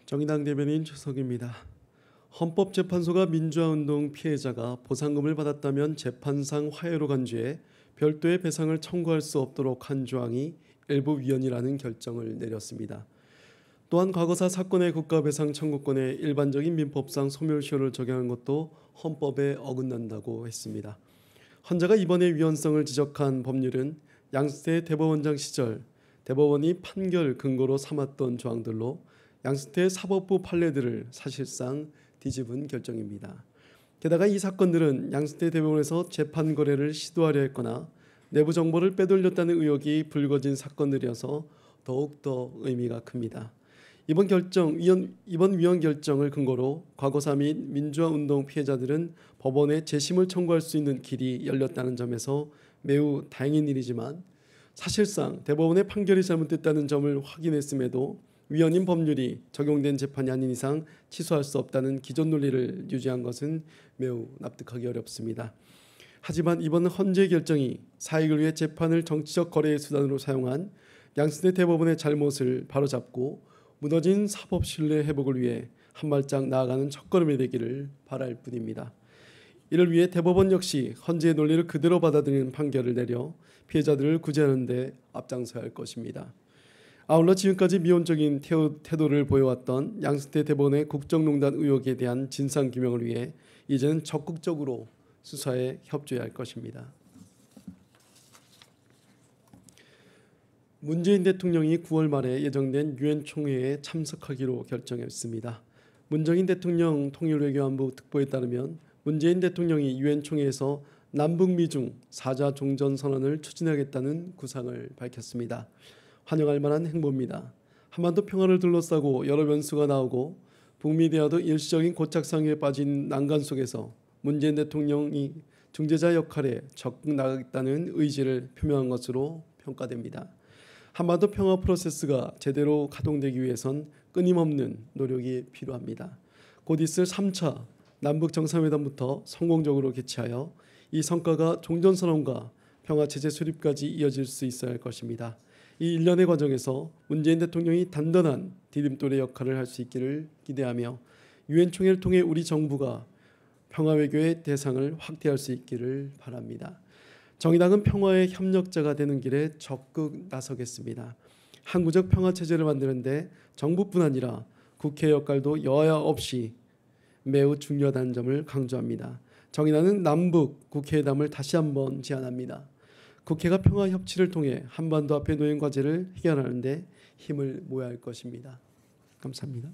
정의당 대변인 최석입니다. 헌법재판소가 민주화운동 피해자가 보상금을 받았다면 재판상 화해로 간주해 별도의 배상을 청구할 수 없도록 한 조항이 일부 위헌이라는 결정을 내렸습니다. 또한 과거사 사건의 국가배상 청구권에 일반적인 민법상 소멸시효를 적용한 것도 헌법에 어긋난다고 했습니다. 헌재가 이번에 위헌성을 지적한 법률은 양승태 대법원장 시절 대법원이 판결 근거로 삼았던 조항들로 양승태 사법부 판례들을 사실상 뒤집은 결정입니다. 게다가 이 사건들은 양승태 대법원에서 재판 거래를 시도하려 했거나 내부 정보를 빼돌렸다는 의혹이 불거진 사건들이어서 더욱더 의미가 큽니다. 이번 위헌 결정을 근거로 과거사 및 민주화운동 피해자들은 법원에 재심을 청구할 수 있는 길이 열렸다는 점에서 매우 다행인 일이지만 사실상 대법원의 판결이 잘못됐다는 점을 확인했음에도 위헌인 법률이 적용된 재판이 아닌 이상 취소할 수 없다는 기존 논리를 유지한 것은 매우 납득하기 어렵습니다. 하지만 이번 헌재 결정이 사익을 위해 재판을 정치적 거래의 수단으로 사용한 양승태 대법원의 잘못을 바로잡고 무너진 사법 신뢰 회복을 위해 한 발짝 나아가는 첫걸음이 되기를 바랄 뿐입니다. 이를 위해 대법원 역시 헌재의 논리를 그대로 받아들이는 판결을 내려 피해자들을 구제하는 데 앞장서야 할 것입니다. 아울러 지금까지 미온적인 태도를 보여왔던 양승태 대법원의 국정농단 의혹에 대한 진상규명을 위해 이제는 적극적으로 수사에 협조해야 할 것입니다. 문재인 대통령이 9월 말에 예정된 유엔 총회에 참석하기로 결정했습니다. 문정인 대통령 통일외교안보 특보에 따르면 문재인 대통령이 유엔 총회에서 남북미 중 4자 종전선언을 추진하겠다는 구상을 밝혔습니다. 환영할 만한 행보입니다. 한반도 평화를 둘러싸고 여러 변수가 나오고 북미 대화도 일시적인 고착상에 빠진 난간 속에서 문재인 대통령이 중재자 역할에 적극 나가겠다는 의지를 표명한 것으로 평가됩니다. 한반도 평화 프로세스가 제대로 가동되기 위해선 끊임없는 노력이 필요합니다. 곧 있을 3차 남북 정상회담부터 성공적으로 개최하여 이 성과가 종전선언과 평화체제 수립까지 이어질 수 있어야 할 것입니다. 이 일련의 과정에서 문재인 대통령이 단단한 디딤돌의 역할을 할 수 있기를 기대하며 유엔 총회를 통해 우리 정부가 평화외교의 대상을 확대할 수 있기를 바랍니다. 정의당은 평화의 협력자가 되는 길에 적극 나서겠습니다. 항구적 평화체제를 만드는데 정부뿐 아니라 국회 역할도 여야 없이 매우 중요하다는 점을 강조합니다. 정의당은 남북 국회회담을 다시 한번 제안합니다. 국회가 평화 협치를 통해 한반도 앞에 놓인 과제를 해결하는 데 힘을 모아야 할 것입니다. 감사합니다.